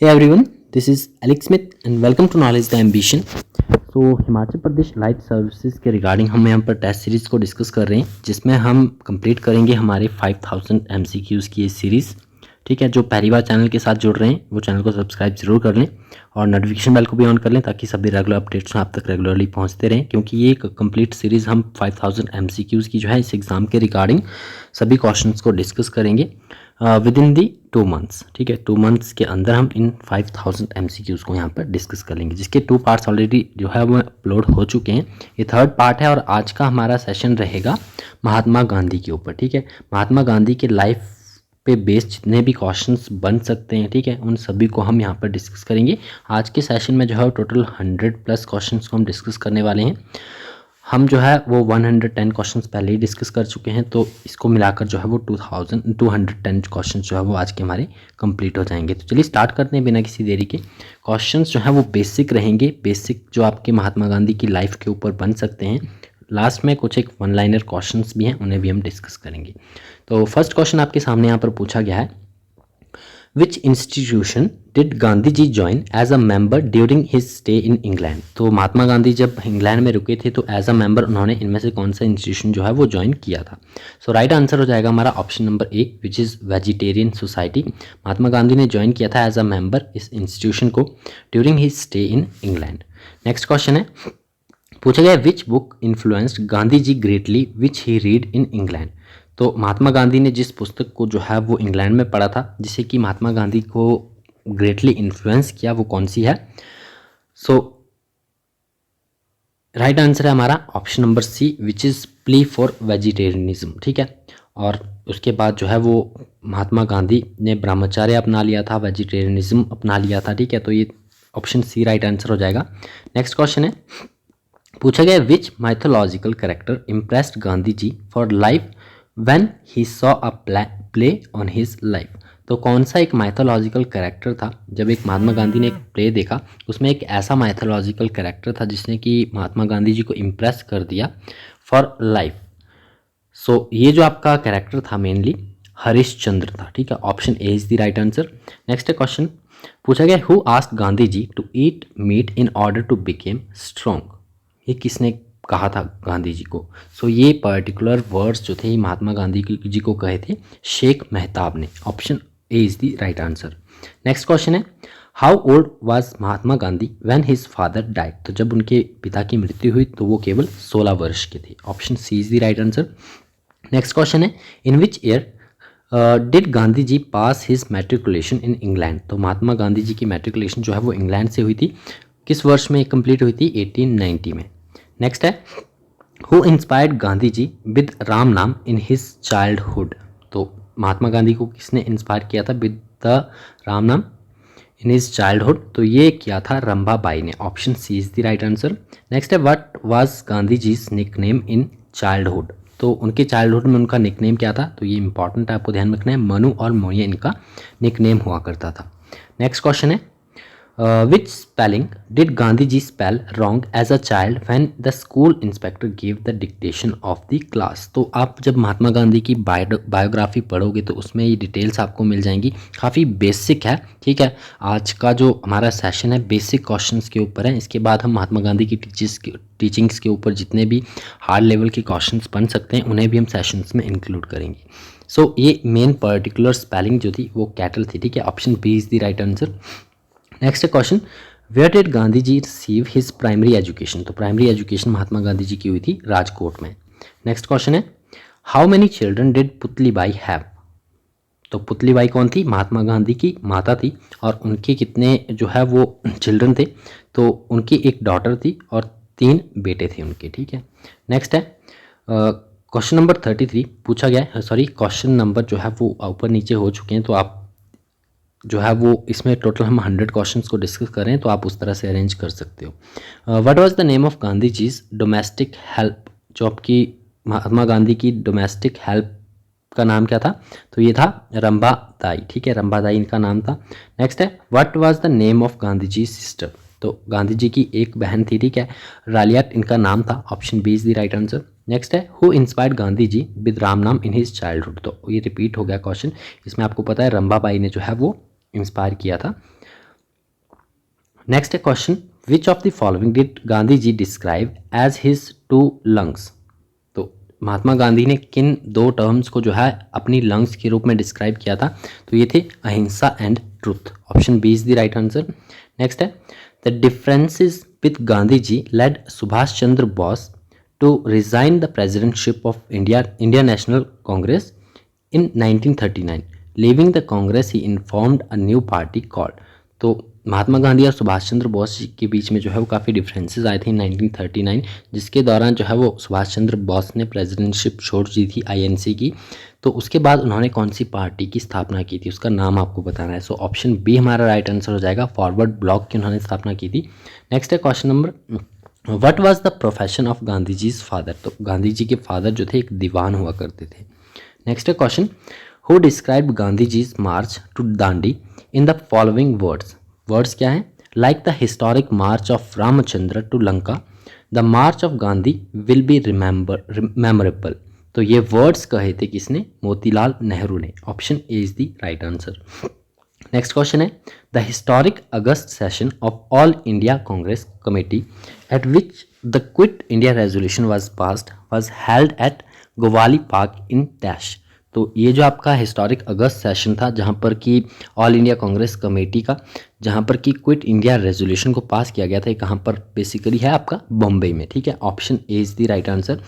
Hey everyone, this is Alex Smith and welcome to Knowledge the Ambition। तो Himachal Pradesh light services के regarding हम यहाँ पर टेस्ट सीरीज़ को डिस्कस कर रहे हैं, जिसमें हम कंप्लीट करेंगे हमारे 5000 MCQs की ये सीरीज़। ठीक है, जो पहली बार चैनल के साथ जुड़ रहे हैं वो चैनल को सब्सक्राइब जरूर कर लें और नोटिफिकेशन बेल को भी ऑन कर लें ताकि सभी रेगुलर अपडेट्स आप तक रेगुलरली पहुँचते रहें, क्योंकि ये एक कंप्लीट सीरीज़ हम 5000 MCQs की जो है इस एग्ज़ाम के रिगार्डिंग सभी क्वेश्चन को डिस्कस करेंगे विद इन दी 2 मंथ्स। ठीक है, 2 मंथ्स के अंदर हम इन 5000 MCQs को यहाँ पर डिस्कस कर लेंगे, जिसके 2 पार्ट्स ऑलरेडी जो है वो अपलोड हो चुके हैं। ये 3rd पार्ट है और आज का हमारा सेशन रहेगा महात्मा गांधी के ऊपर। ठीक है, महात्मा गांधी के लाइफ पे बेस्ड जितने भी क्वेश्चंस बन सकते हैं, ठीक है, उन सभी को हम यहाँ पर डिस्कस करेंगे। आज के सेशन में जो है टोटल 100+ क्वेश्चंस को हम डिस्कस करने वाले हैं। हम जो है वो 110 क्वेश्चंस पहले ही डिस्कस कर चुके हैं, तो इसको मिलाकर जो है वो 210 क्वेश्चंस जो है वो आज के हमारे कंप्लीट हो जाएंगे। तो चलिए स्टार्ट करते हैं बिना किसी देरी के। क्वेश्चंस जो है वो बेसिक रहेंगे, बेसिक जो आपके महात्मा गांधी की लाइफ के ऊपर बन सकते हैं। लास्ट में कुछ एक 1 लाइनर क्वेश्चंस भी हैं, उन्हें भी हम डिस्कस करेंगे। तो फर्स्ट क्वेश्चन आपके सामने यहाँ पर पूछा गया है, which institution did Gandhi ji join as a member during his stay in England. तो महात्मा गांधी जब इंग्लैंड में रुके थे तो एज अ मेंबर उन्होंने इनमें से कौन सा इंस्टीट्यूशन जो है वो ज्वाइन किया था। सो राइट आंसर हो जाएगा हमारा option number A, which is vegetarian society. Mahatma Gandhi ने ज्वाइन किया था एज अ मेंबर इस इंस्टीट्यूशन को during his stay in England. Next question है, पूछा गया which book influenced Gandhi ji greatly which he read in England. तो महात्मा गांधी ने जिस पुस्तक को जो है वो इंग्लैंड में पढ़ा था, जिसे कि महात्मा गांधी को ग्रेटली इन्फ्लुएंस किया, वो कौन सी है। सो राइट आंसर है हमारा option number C, which is plea for vegetarianism. ठीक है, और उसके बाद जो है वो महात्मा गांधी ने ब्रह्मचर्य अपना लिया था, वेजिटेरियनिज्म अपना लिया था। ठीक है, तो ये ऑप्शन सी राइट आंसर हो जाएगा। नेक्स्ट क्वेश्चन है, पूछा गया which mythological character impressed Gandhi ji for life when he saw a play on his life. तो कौन सा एक माइथोलॉजिकल कैरेक्टर था, जब एक महात्मा गांधी ने एक प्ले देखा उसमें एक ऐसा माइथोलॉजिकल कैरेक्टर था जिसने कि महात्मा गांधी जी को इम्प्रेस कर दिया फॉर लाइफ। सो ये जो आपका कैरेक्टर था मेनली हरिश्चंद्र था। ठीक है, option A is the right answer. Next question पूछा गया, who asked Gandhi ji to eat meat in order to become strong. ये किसने कहा था गांधी जी को। सो ये पर्टिकुलर वर्ड्स जो थे महात्मा गांधी जी को कहे थे शेख मेहताब ने। Option A is the right answer. Next question है, how old was Mahatma Gandhi when his father died. तो जब उनके पिता की मृत्यु हुई तो वो केवल 16 वर्ष के थे। Option C is the right answer. Next question है, in which year did Gandhi ji pass his matriculation in England. तो महात्मा गांधी जी की मैट्रिकुलेशन जो है वो इंग्लैंड से हुई थी, किस वर्ष में कंप्लीट हुई थी, 1890 में। नेक्स्ट है, who inspired Gandhi ji with Ram naam in his childhood. तो महात्मा गांधी को किसने इंस्पायर किया था with the Ram naam in his childhood. तो ये किया था रंभाबाई ने। Option C is the right answer. Next है, what was Gandhi ji's nickname in childhood. तो उनके चाइल्डहुड में उनका निकनेम क्या था। तो ये इंपॉर्टेंट है, आपको ध्यान रखना है, मनु और मोनिया इनका निकनेम हुआ करता था। नेक्स्ट क्वेश्चन है, which spelling did Gandhi ji spell wrong as a child when the school inspector give the dictation of the class. तो आप जब महात्मा गांधी की बायोग्राफी पढ़ोगे तो उसमें ये डिटेल्स आपको मिल जाएंगी, काफ़ी बेसिक है। ठीक है, आज का जो हमारा सेशन है बेसिक क्वेश्चंस के ऊपर है। इसके बाद हम महात्मा गांधी की टीचिंग्स के ऊपर जितने भी हार्ड लेवल के क्वेश्चंस बन सकते हैं उन्हें भी हम सेशंस में इंक्लूड करेंगे। सो ये मेन पर्टिकुलर स्पेलिंग जो थी वो कैटल थी। ठीक है, option B is the right answer. Next question, where did Gandhi ji receive his primary education. तो प्राइमरी एजुकेशन महात्मा गांधी जी की हुई थी राजकोट में। नेक्स्ट क्वेश्चन है, how many children did Putlibai have. तो पुतलीबाई कौन थी, महात्मा गांधी की माता थी, और उनके कितने जो है वो चिल्ड्रन थे। तो उनकी एक डॉटर थी और 3 बेटे थे उनके। ठीक है, नेक्स्ट है क्वेश्चन नंबर 33 पूछा गया है, सॉरी क्वेश्चन नंबर जो है वो ऊपर नीचे हो चुके हैं, तो आप जो है वो इसमें टोटल हम 100 क्वेश्चंस को डिस्कस करें तो आप उस तरह से अरेंज कर सकते हो। What was the name of Gandhi ji's domestic help. जो आपकी महात्मा गांधी की डोमेस्टिक हेल्प का नाम क्या था। तो ये था रंभादाई। ठीक है, रंभादाई इनका नाम था। नेक्स्ट है, what was the name of Gandhi ji sister. तो गांधी जी की एक बहन थी। ठीक है, रालियाट इनका नाम था। Option B is the right answer. Next है, who inspired Gandhi ji with Ram naam in his childhood. तो ये रिपीट हो गया क्वेश्चन, इसमें आपको पता है रंभाबाई ने जो है वो इंस्पायर किया था नेक्स्ट है question, which of the following did Gandhi ji describe as his two lungs. तो महात्मा गांधी ने किन दो टर्म्स को जो है अपनी लंग्स के रूप में डिस्क्राइब किया था, तो ये थे ahimsa and truth. Option B is the right answer. Next है, the differences with Gandhi ji led Subhash Chandra Bose to resign the presidentship of India National Congress in 1939, leaving the Congress he informed a new party called. तो महात्मा गांधी और सुभाष चंद्र बोस जी के बीच में जो है वो काफ़ी differences आए थे 1939, जिसके दौरान जो है वो सुभाष चंद्र बोस ने प्रेसिडेंटशिप छोड़ दी थी आईएनसी की। तो उसके बाद उन्होंने कौन सी पार्टी की स्थापना की थी, उसका नाम आपको बताना है। सो ऑप्शन बी हमारा राइट आंसर हो जाएगा, फॉरवर्ड ब्लॉक की उन्होंने स्थापना की थी। नेक्स्ट है question number, what was the profession of Gandhi ji's father. तो गांधी जी के फादर जो थे एक दीवान हुआ करते थे। नेक्स्ट है question, who describe Gandhi ji's march to Dandi in the following words. Words क्या है, like the historic march of Ramchandra to Lanka, the march of Gandhi will be memorable. तो ये वर्ड्स कहे थे किसने, मोतीलाल नेहरू ने। Option A is the right answer. Next question है, the historic August session of All India Congress Committee at which the Quit India resolution was passed was held at Gowalia park in dash. तो ये जो आपका historic August session था जहाँ पर कि all India Congress committee का जहाँ पर कि क्विट इंडिया रेजोल्यूशन को पास किया गया था, कहाँ पर बेसिकली है आपका बॉम्बे में। ठीक है, option A is the right answer.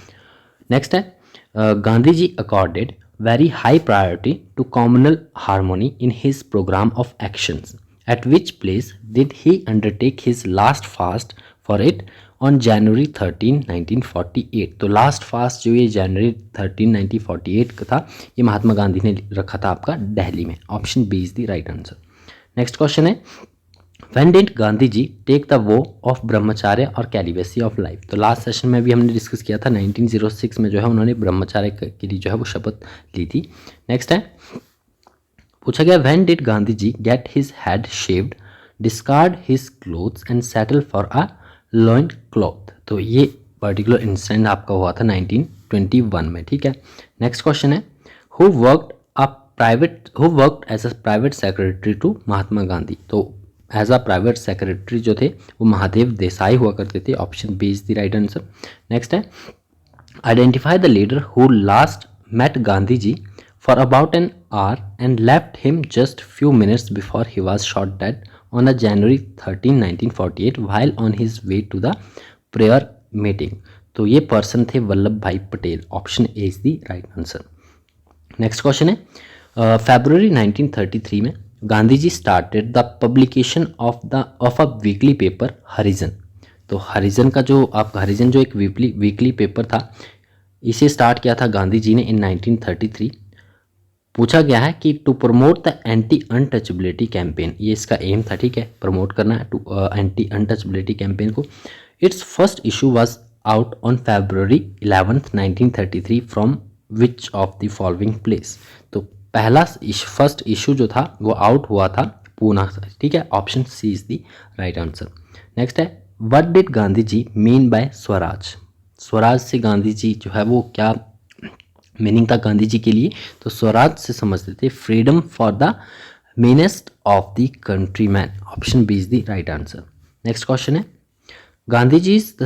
Next है, गांधी जी accorded very high priority to communal harmony in his program of actions. At which place did he undertake his last fast for it on January 13, 1948? तो last fast जो ये जनवरी 13, 1948 का था, ये महात्मा गांधी ने रखा था आपका दिल्ली में। Option B is the right answer. Next question है, When did Gandhi ji take the vow of brahmacharya और कैलिबेसी ऑफ लाइफ। तो लास्ट सेशन में भी हमने डिस्कस किया था 1906 में जो है उन्होंने ब्रह्मचार्य के लिए जो है वो शपथ ली थी। नेक्स्ट है, पूछा गया, When did Gandhi ji get his head shaved, discard his clothes and settle for a loin cloth. तो ये पर्टिकुलर इंसिडेंट आपका हुआ था 1921 में। ठीक है, नेक्स्ट क्वेश्चन है, who worked as a private secretary to Mahatma Gandhi. तो एज अ प्राइवेट सेक्रेटरी जो थे वो महादेव देसाई हुआ करते थे। Option B is the right answer. Next है, identify the leader who last met Gandhi ji for about an hour and left him just few minutes before he was shot dead on a January 13, 1948 while on his way to the prayer meeting। तो ये person थे Vallabhbhai Patel. Option A is the right answer. Next question है, February 1933 में Gandhi ji started the publication of a weekly paper Harijan. तो हरिजन का जो आप हरिजन जो एक वीकली पेपर था, इसे स्टार्ट किया था गांधी जी ने इन 1933। पूछा गया है कि to promote the anti untouchability campaign, ये इसका एम था। ठीक है, प्रमोट करना है टू एंटी अनटचबिलिटी कैंपेन को। Its first issue was out on February 11, 1933 from which of the following place. तो पहला फर्स्ट इशू जो था वो आउट हुआ था पूना से। ठीक है, option C is the right answer. Next है, what did Gandhi ji mean by swaraj. Swaraj से गांधी जी जो है वो क्या मीनिंग था गांधी जी के लिए, तो स्वराज से समझते थे freedom for the meanest of the country man. Option B is the right answer. Next question है, Gandhi ji the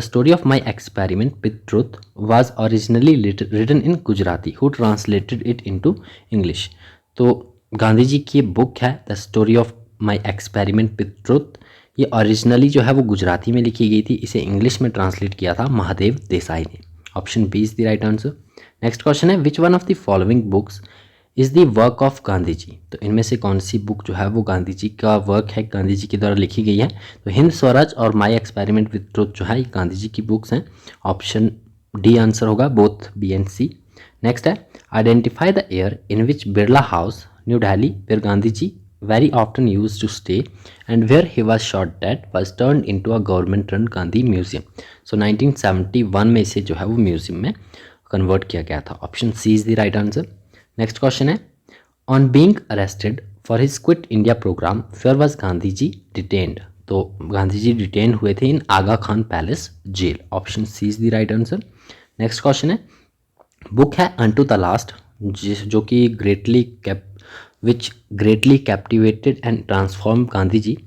story of my experiment with truth was originally written in Gujarati. Who translated it into English? तो गांधी जी की book है the story of my experiment with truth, ये originally जो है वो गुजराती में लिखी गई थी, इसे इंग्लिश में ट्रांसलेट किया था महादेव देसाई ने। Option B is the right answer. Next question है, which one of the following books is the work of Gandhi ji. तो इनमें से कौन सी बुक जो है वो गांधी जी का वर्क है, गांधी जी के द्वारा लिखी गई है। तो हिंद स्वराज और माई एक्सपेरिमेंट विथ ट्रुथ जो है ये गांधी जी की बुक्स हैं। ऑप्शन डी आंसर होगा, both B and C. Next है, identify the year in which Birla house New Delhi where Gandhi ji very often used to stay and where he was shot dead was turned into a government run Gandhi Museum। So 1971 में इसे जो है वो museum में convert किया गया था। Option C is the right answer. Next question है, on being arrested for his Quit India programme where was Gandhi ji detained. तो गांधी जी डिटेन हुए थे in Aga Khan palace jail. Option C is the right answer. Next question है, book है unto the last जो कि greatly captivated and transform Gandhi ji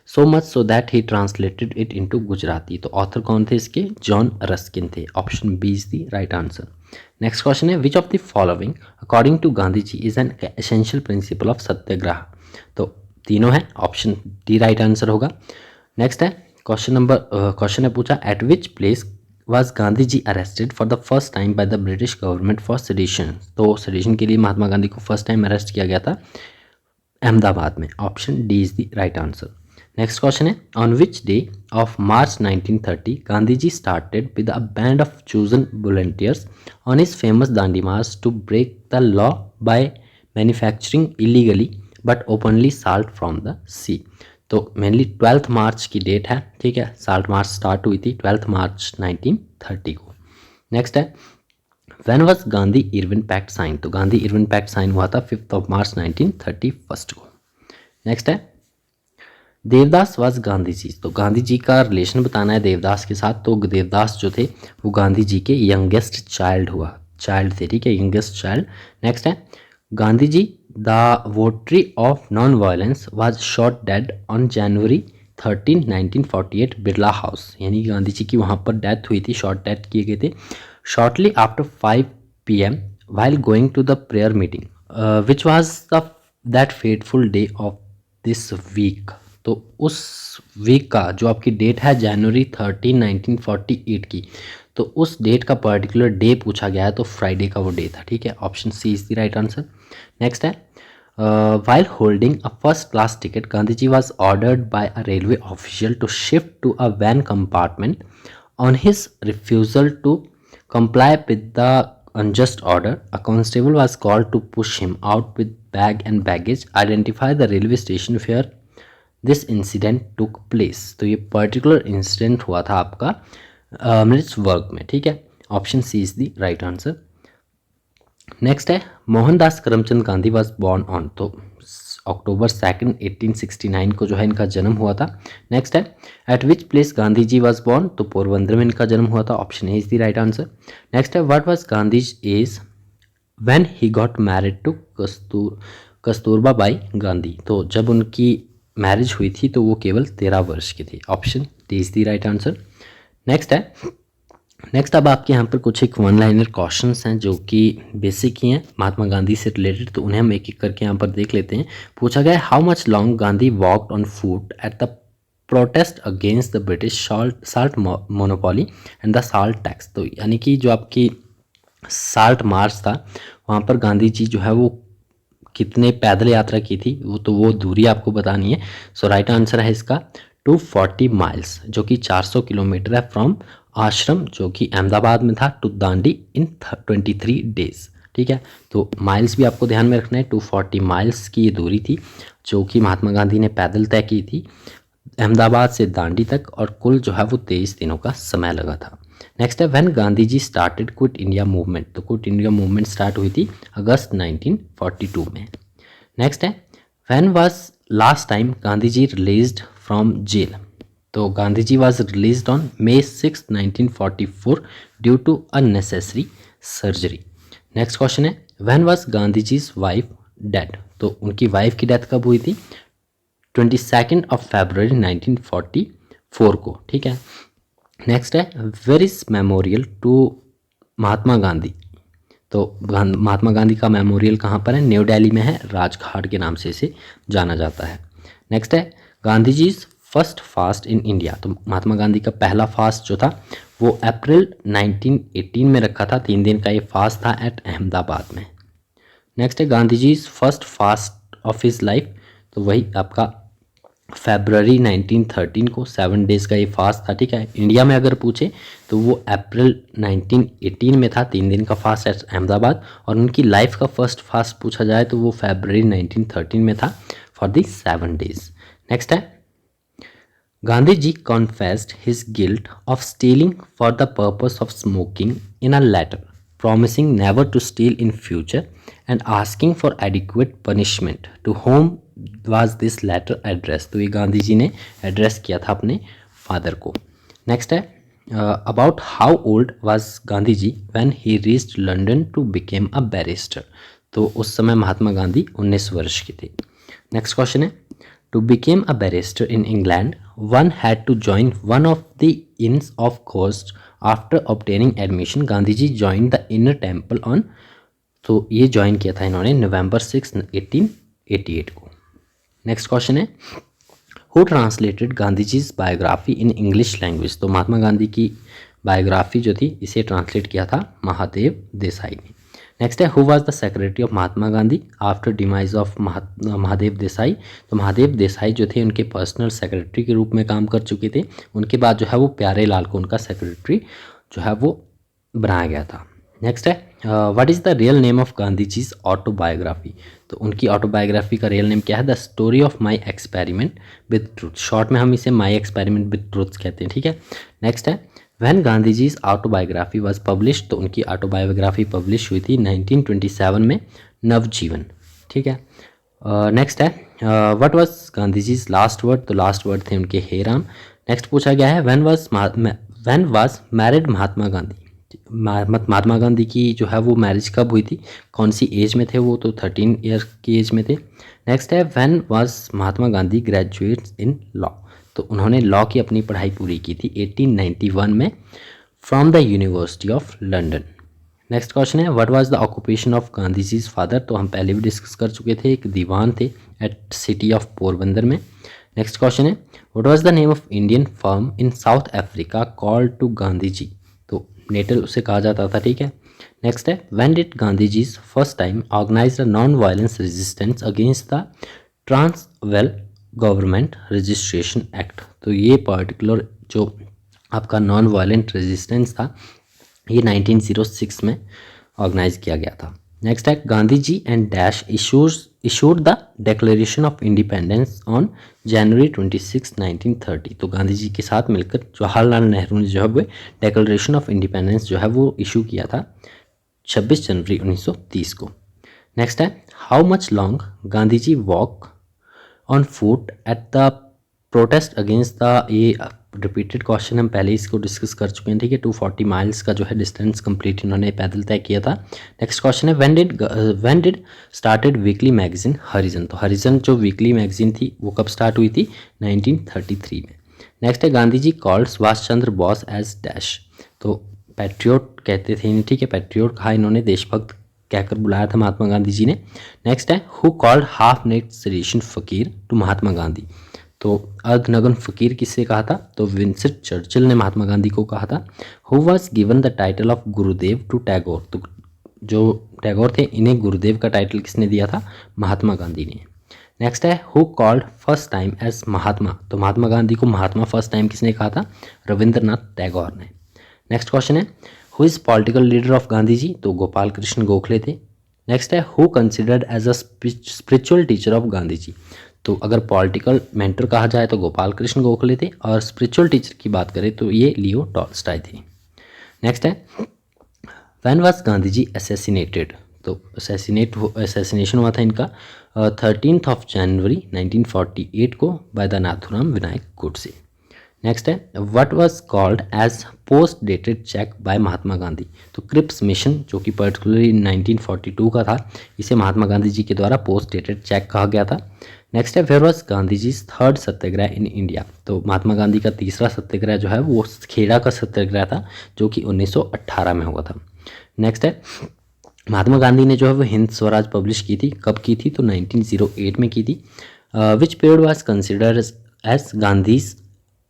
so much so that he translated it into Gujarati. तो author कौन थे इसके? जॉन रस्किन थे। Option B is the right answer. Next question है which of the following according to Gandhi ji is an essential principle of satyagraha. तो तीनों है, option D right answer होगा। नेक्स्ट है क्वेश्चन है पूछा at which place was Gandhi ji arrested for the first time by the British government for sedition. तो sedition के लिए महात्मा गांधी को फर्स्ट टाइम अरेस्ट किया गया था अहमदाबाद में। Option D is the right answer. Next question है on which day of March 1930 Gandhi ji started with a band of chosen volunteers on his famous Dandi march to break the law by manufacturing illegally but openly salt from the sea. तो mainly 12 मार्च की date है, ठीक है। Salt march start हुई थी 12 मार्च 1930 को। Next है when was Gandhi Irwin pact sign. तो गांधी इरविन पैक्ट साइन हुआ था 5 ऑफ मार्च 1931 को। नेक्स्ट है देवदास वाज गांधी जी। तो गांधी जी का रिलेशन बताना है देवदास के साथ। तो देवदास जो थे वो गांधी जी के यंगेस्ट चाइल्ड थे, ठीक है, यंगेस्ट चाइल्ड। नेक्स्ट है Gandhi ji the votary of non violence was shot dead on January 13, 1948 Birla house. यानी गांधी जी की वहाँ पर डेथ हुई थी, शॉट डेथ किए गए थे shortly after 5 PM while going to the prayer meeting which was that fateful day of this week। तो उस वीक का जो आपकी डेट है जनवरी 13, 1948 की, तो उस डेट का पर्टिकुलर डे पूछा गया है, तो फ्राइडे का वो डे था, ठीक है। Option C is the right answer. Next है while holding a first class ticket Gandhi ji was ordered by a railway official to shift to a van compartment on his refusal to comply with the unjust order a constable was called to push him out with bag and baggage। identify the railway station where this incident took place। तो ये particular incident हुआ था आपका मिलिट्सबर्ग में, ठीक है। Option C is the right answer. Next है Mohandas Karamchand Gandhi was born on. तो अक्टूबर 2, 1869 को जो है इनका जन्म हुआ था। नेक्स्ट है at which place Gandhi ji was born. तो पोरबंदर में इनका जन्म हुआ था। Option A is the right answer. Next है what was Gandhi's age when he got married to Kasturba Bai Gandhi. तो जब उनकी मैरिज हुई थी तो वो केवल 13 वर्ष की थी। Option D is the right answer. Next अब आपके यहाँ पर कुछ एक वन लाइनर क्वेश्चंस हैं जो कि बेसिक ही हैं महात्मा गांधी से रिलेटेड, तो उन्हें हम एक एक करके यहाँ पर देख लेते हैं। पूछा गया है how much long Gandhi walked on foot eight the protest against the British salt monopoly and the salt tax. तो यानी कि जो आपकी साल्ट मार्च था वहाँ पर गांधी जी जो है वो कितने पैदल यात्रा की थी, वो दूरी आपको बतानी है। सो राइट आंसर है इसका 240 माइल्स जो कि 400 किलोमीटर है फ्रॉम आश्रम जो कि अहमदाबाद में था टू दांडी इन 23 डेज, ठीक है। तो माइल्स भी आपको ध्यान में रखना है। 240 माइल्स की ये दूरी थी जो कि महात्मा गांधी ने पैदल तय की थी अहमदाबाद से दांडी तक, और कुल जो है वो 23 दिनों का समय लगा था। नेक्स्ट है when Gandhi ji started quit India movement. तो क्विट इंडिया मूवमेंट स्टार्ट हुई थी अगस्त 1942 में। नेक्स्ट है when was last time Gandhi ji released from jail. तो Gandhi ji was released on May 6, 1944 due to unnecessary surgery. Next question है when was Gandhi ji's wife dead. तो उनकी वाइफ की डेथ कब हुई थी? 22 फरवरी 1944 को, ठीक है। नेक्स्ट है where is memorial to Mahatma Gandhi. तो महात्मा गांधी का मेमोरियल कहाँ पर है? न्यू दिल्ली में है, राजघाट के नाम से इसे जाना जाता है। नेक्स्ट है Gandhi ji's first fast in India. तो महात्मा गांधी का पहला फास्ट जो था वो अप्रैल 1918 में रखा था, 3 दिन का ये फास्ट था एट अहमदाबाद में। नेक्स्ट है Gandhi ji's first fast of his life. तो वही आपका फरवरी 1913 को 7 डेज का ये फास्ट था, ठीक है। इंडिया में अगर पूछे तो वो अप्रैल 1918 में था, 3 दिन का फास्ट एट अहमदाबाद। और उनकी लाइफ का फर्स्ट फास्ट पूछा जाए तो वो फरवरी 1913 में था फॉर दी 7 डेज। नेक्स्ट है गांधी जी confessed his guilt of stealing for the purpose of smoking in a letter, promising never to steal in future and asking for adequate punishment. To whom was this letter addressed? तो ये गांधी जी ने address किया था अपने father को। Next है about how old was Gandhi ji when he reached London to become a barrister। तो उस समय महात्मा गांधी 19 वर्ष के थे। नेक्स्ट क्वेश्चन है To become a barrister in England, one had to join one of the Inns of Court. After obtaining admission, Gandhi ji joined the Inner Temple on, तो ये join किया था इन्होंने नवंबर 6, 1888 को। नेक्स्ट क्वेश्चन है, who translated Gandhi ji's biography in English language. तो महात्मा गांधी की biography जो थी इसे ट्रांसलेट किया था महादेव देसाई ने। नेक्स्ट है, who was the secretary of Mahatma Gandhi after demise of Mahadev Desai. तो महादेव देसाई जो थे उनके पर्सनल सेक्रेटरी के रूप में काम कर चुके थे, उनके बाद जो है वो प्यारे लाल को उनका सेक्रेटरी जो है वो बनाया गया था। नेक्स्ट है, what is the real name of Gandhi ji's autobiography. तो उनकी ऑटोबायोग्राफी का रियल नेम क्या है, the story of my experiment with truth. Short में हम इसे माई एक्सपेरिमेंट विद ट्रूथ कहते हैं, ठीक है। नेक्स्ट है, when Gandhi ji's autobiography was publish. तो उनकी ऑटोबायोग्राफी पब्लिश हुई थी 1927 में, नवजीवन, ठीक है। नेक्स्ट है, what was Gandhi ji's last word. तो लास्ट वर्ड थे उनके हे राम। नेक्स्ट पूछा गया है, when was married Mahatma Gandhi. Mahatma Gandhi की जो है वो मैरिज कब हुई थी, कौन सी एज में थे वो, तो 13 ईयर की एज में थे। नेक्स्ट है, when was Mahatma Gandhi graduates in law. तो उन्होंने लॉ की अपनी पढ़ाई पूरी की थी 1891 में from the university of London. Next question है, what was the occupation of Gandhi ji's father. तो हम पहले भी डिस्कस कर चुके थे, एक दीवान थे एट सिटी ऑफ पोरबंदर में। नेक्स्ट क्वेश्चन है, what was the name of Indian firm in South Africa called to Gandhi ji. तो नेटल उसे कहा जाता था, ठीक है। नेक्स्ट है, when did Gandhi ji's first time organise the non violence resistance against the Transvaal government registration act. तो ये पर्टिकुलर जो आपका नॉन वायलेंट रेजिस्टेंस था ये 1906 में ऑर्गेनाइज किया गया था। नेक्स्ट है, Gandhi ji and dash issued the declaration of independence on January 26, 1930। तो गांधी जी के साथ मिलकर जवाहरलाल नेहरू ने जो है वो डिक्लेरेशन ऑफ इंडिपेंडेंस जो है वो इशू किया था 26 जनवरी 1930 को। नेक्स्ट है, how much long Gandhi ji walk on foot at the protest against the, ये रिपीटेड क्वेश्चन हम पहले इसको डिस्कस कर चुके हैं, ठीक है। 240 माइल्स का जो है डिस्टेंस कंप्लीट इन्होंने पैदल तय किया था। नेक्स्ट क्वेश्चन है, when did started weekly magazine Harijan. तो हरिजन जो वीकली मैगजीन थी वो कब स्टार्ट हुई थी, 1933 में। नेक्स्ट है, गांधी जी called Subhash Chandra Bose as dash. तो पैट्रियोट कहते थे, ठीक है, पैट्रियोट कहा इन्होंने, देशभक्त कहकर बुलाया था महात्मा गांधी जी ने। नेक्स्ट है, who called half naked sedition fakir to Mahatma Gandhi. तो अर्धनग्न फकीर किससे कहा था, तो विंस्टन चर्चिल ने महात्मा गांधी को कहा था। Who was given the title of Gurudev to Tagore. तो जो टैगोर थे इन्हें गुरुदेव का टाइटल किसने दिया था, महात्मा गांधी ने। नेक्स्ट है, who called first time as Mahatma. तो महात्मा गांधी को महात्मा फर्स्ट टाइम किसने कहा था, रविंद्रनाथ टैगोर ने। नेक्स्ट क्वेश्चन है, who is political leader of Gandhi ji. तो गोपाल कृष्ण गोखले थे। नेक्स्ट है, who considered as a spiritual teacher of Gandhi ji. तो अगर पॉलिटिकल मेंटर कहा जाए तो गोपाल कृष्ण गोखले थे, और स्पिरिचुअल टीचर की बात करें तो ये लियो टॉल्स्टॉय थे। नेक्स्ट है, when was Gandhi ji assassinated. तो असैसिनेशन हुआ था इनका 13 जनवरी 1948 को by the Nathuram Vinayak Godse. Next है, what was called as post dated cheque by Mahatma Gandhi. तो क्रिप्स मिशन जो कि पर्टिकुलरली 1942 का था, इसे महात्मा गांधी जी के द्वारा पोस्ट डेटेड चेक कहा गया था। नेक्स्ट है, where was Gandhi ji third satyagraha in India. तो महात्मा गांधी का तीसरा सत्याग्रह जो है वो खेड़ा का सत्याग्रह था जो कि 1918 में हुआ था। नेक्स्ट है, महात्मा गांधी ने जो है वो हिंद स्वराज पब्लिश की थी, कब की थी, तो 1908 में की थी। Which period was considered as Gandhi's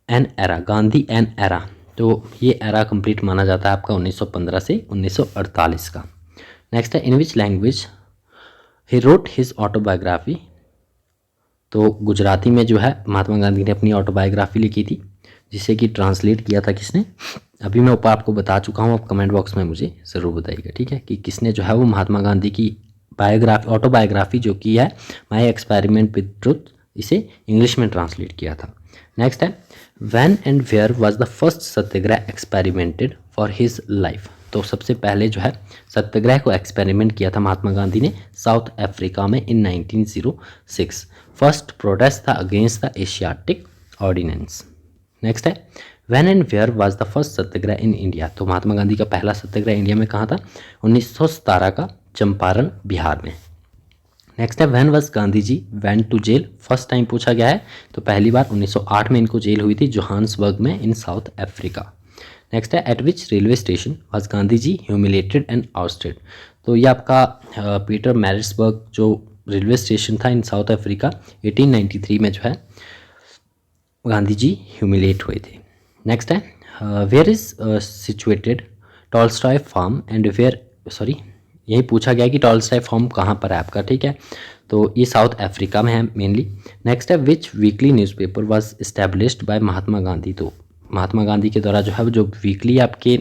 an era. Gandhian era, तो ये एरा कंप्लीट माना जाता है आपका 1915 से 1948 का। नेक्स्ट है, in which language he wrote his autobiography. तो गुजराती में जो है महात्मा गांधी ने अपनी ऑटोबायोग्राफी लिखी थी, जिसे कि ट्रांसलेट किया था किसने, अभी मैं ऊपर आपको बता चुका हूँ, आप कमेंट बॉक्स में मुझे ज़रूर बताइएगा, ठीक है, कि किसने जो है वो महात्मा गांधी की बायोग्राफी ऑटोबायोग्राफी जो की है माई एक्सपेरिमेंट विद ट्रुथ, इसे इंग्लिश में ट्रांसलेट किया था। नेक्स्ट है, when and where was the first satyagraha experimented for his life. तो सबसे पहले जो है सत्याग्रह को एक्सपेरिमेंट किया था महात्मा गांधी ने साउथ अफ्रीका में इन 1906। फर्स्ट प्रोटेस्ट था against the Asiatic ordinance. Next है, when and where was the first satyagraha in India. तो महात्मा गांधी का पहला सत्याग्रह इंडिया में कहाँ था, 1917 का चंपारण बिहार में। नेक्स्ट है when was Gandhi ji went to jail, first time पूछा गया है, तो पहली बार 1908 में इनको जेल हुई थी जोहान्सबर्ग में इन साउथ अफ्रीका। नेक्स्ट है at which railway station was Gandhi ji humiliated and ousted, तो ये आपका पीटर मैरिट्सबर्ग जो रेलवे स्टेशन था इन साउथ अफ्रीका 1893 में जो है गांधी जी ह्यूमिलेट हुए थे। नेक्स्ट है where is situated Tolstoy farm and where, sorry यही पूछा गया कि टॉलस्टॉय फार्म कहाँ पर है आपका, ठीक है, तो ये साउथ अफ्रीका में है मेनली। नेक्स्ट है which weekly newspaper was established by Mahatma Gandhi, तो महात्मा गांधी के द्वारा जो है जो वीकली आपके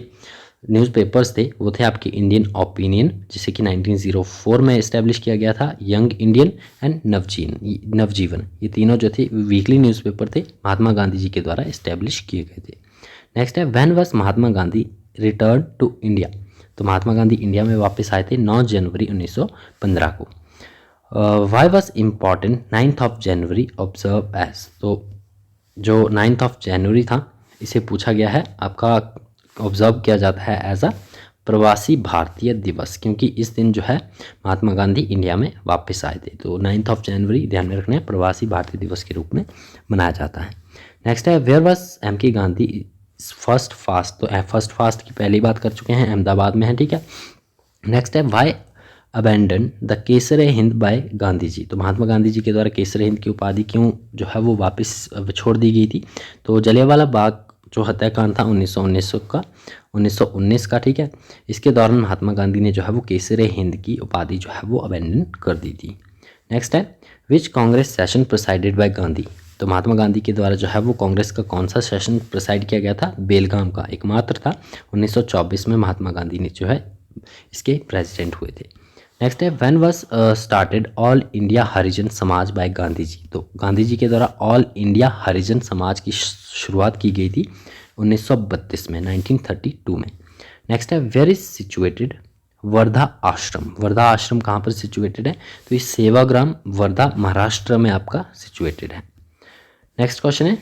न्यूज़पेपर्स थे वो थे आपके इंडियन ओपिनियन, जिसे कि 1904 में इस्टेब्लिश किया गया था, यंग इंडियन एंड नवजीवन, ये तीनों जो थे वीकली न्यूज़पेपर थे महात्मा गांधी जी के द्वारा इस्टेब्लिश किए गए थे। नेक्स्ट है when was Mahatma Gandhi return to India, तो महात्मा गांधी इंडिया में वापस आए थे 9 जनवरी 1915 को। Why was important 9th of January observe as, तो जो 9th ऑफ जनवरी था इसे पूछा गया है आपका ऑब्जर्व किया जाता है एज अ प्रवासी भारतीय दिवस, क्योंकि इस दिन जो है महात्मा गांधी इंडिया में वापस आए थे, तो 9th ऑफ जनवरी ध्यान में रखना है प्रवासी भारतीय दिवस के रूप में मनाया जाता है। नेक्स्ट है वेयर वॉज एम के गांधी फर्स्ट फास्ट, तो फर्स्ट फास्ट की पहली बात कर चुके हैं, अहमदाबाद में है, ठीक है। नेक्स्ट है why abandon the Kaiser Hind by Gandhi ji, तो महात्मा गांधी जी के द्वारा केसर हिंद की उपाधि क्यों जो है वो वापस छोड़ दी गई थी, तो जलियांवाला बाग जो हत्याकांड था 1919 का, ठीक है, इसके दौरान महात्मा गांधी ने जो है वो केसर हिंद की उपाधि जो है वो अबेंडन कर दी थी। नेक्स्ट है which Congress session presided by Gandhi, तो महात्मा गांधी के द्वारा जो है वो कांग्रेस का कौन सा सेशन प्रिसाइड किया गया था, बेलगाम का एकमात्र था, 1924 में महात्मा गांधी ने जो है इसके प्रेसिडेंट हुए थे। नेक्स्ट है when was started all India Harijan Samaj by Gandhi ji, तो गांधी जी के द्वारा ऑल इंडिया हरिजन समाज की शुरुआत की गई थी 1932 में, 1932 में। नेक्स्ट है वेयर इज सिचुएटेड वर्धा आश्रम, वर्धा आश्रम कहाँ पर सिचुएटेड है, तो ये सेवाग्राम वर्धा महाराष्ट्र में आपका सिचुएटेड है। नेक्स्ट क्वेश्चन है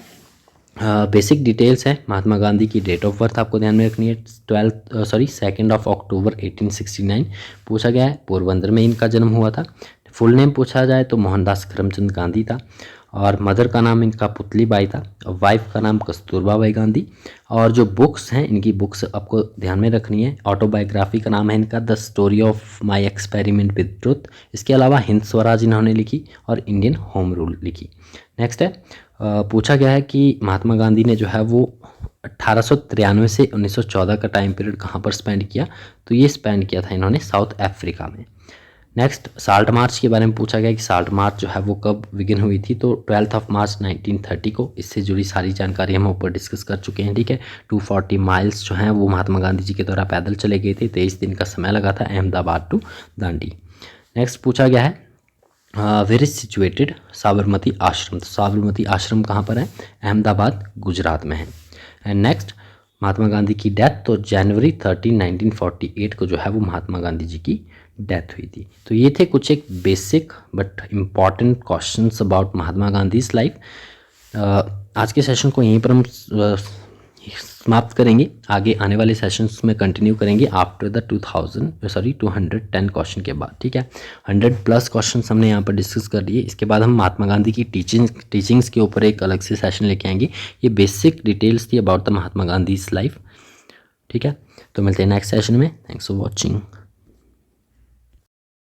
बेसिक डिटेल्स है महात्मा गांधी की डेट ऑफ बर्थ आपको ध्यान में रखनी है, 2 अक्टूबर 1869 पूछा गया है, पोरबंदर में इनका जन्म हुआ था। फुल नेम पूछा जाए तो मोहनदास करमचंद गांधी था, और मदर का नाम इनका पुतली बाई था, और वाइफ का नाम कस्तूरबा बाई गांधी। और जो बुक्स हैं इनकी बुक्स आपको ध्यान में रखनी है, ऑटोबायोग्राफी का नाम है इनका the story of my experiment with truth, इसके अलावा हिंद स्वराज इन्होंने लिखी और इंडियन होम रूल लिखी। नेक्स्ट है पूछा गया है कि महात्मा गांधी ने जो है वो 1893 से 1914 का टाइम पीरियड कहाँ पर स्पेंड किया, तो ये स्पेंड किया था इन्होंने साउथ अफ्रीका में। नेक्स्ट साल्ट मार्च के बारे में पूछा गया कि साल्ट मार्च जो है वो कब बिगिन हुई थी, तो 12 मार्च 1930 को। इससे जुड़ी सारी जानकारी हम ऊपर डिस्कस कर चुके हैं, ठीक है। 240 माइल्स जो हैं वो महात्मा गांधी जी के द्वारा पैदल चले गए थे, 23 दिन का समय लगा था अहमदाबाद टू दांडी। नेक्स्ट पूछा गया है वेयर इज सिचुएटेड साबरमती आश्रम, तो साबरमती आश्रम कहाँ पर है, अहमदाबाद गुजरात में है। एंड नेक्स्ट महात्मा गांधी की डेथ, तो जनवरी 13, 1948 को जो है वो महात्मा गांधी जी की डेथ हुई थी। तो ये थे कुछ एक basic but important questions about Mahatma Gandhi life. आज के सेशन को यहीं पर हम समाप्त करेंगे, आगे आने वाले सेशंस में कंटिन्यू करेंगे आफ्टर द 210 क्वेश्चन के बाद, ठीक है। 100+ क्वेश्चन हमने यहाँ पर डिस्कस कर लिए। इसके बाद हम महात्मा गांधी की टीचिंग्स के ऊपर एक अलग से सेशन लेके आएंगे। ये बेसिक डिटेल्स थी about the Mahatma Gandhi life, ठीक है। तो मिलते हैं नेक्स्ट सेशन में। Thanks for watching.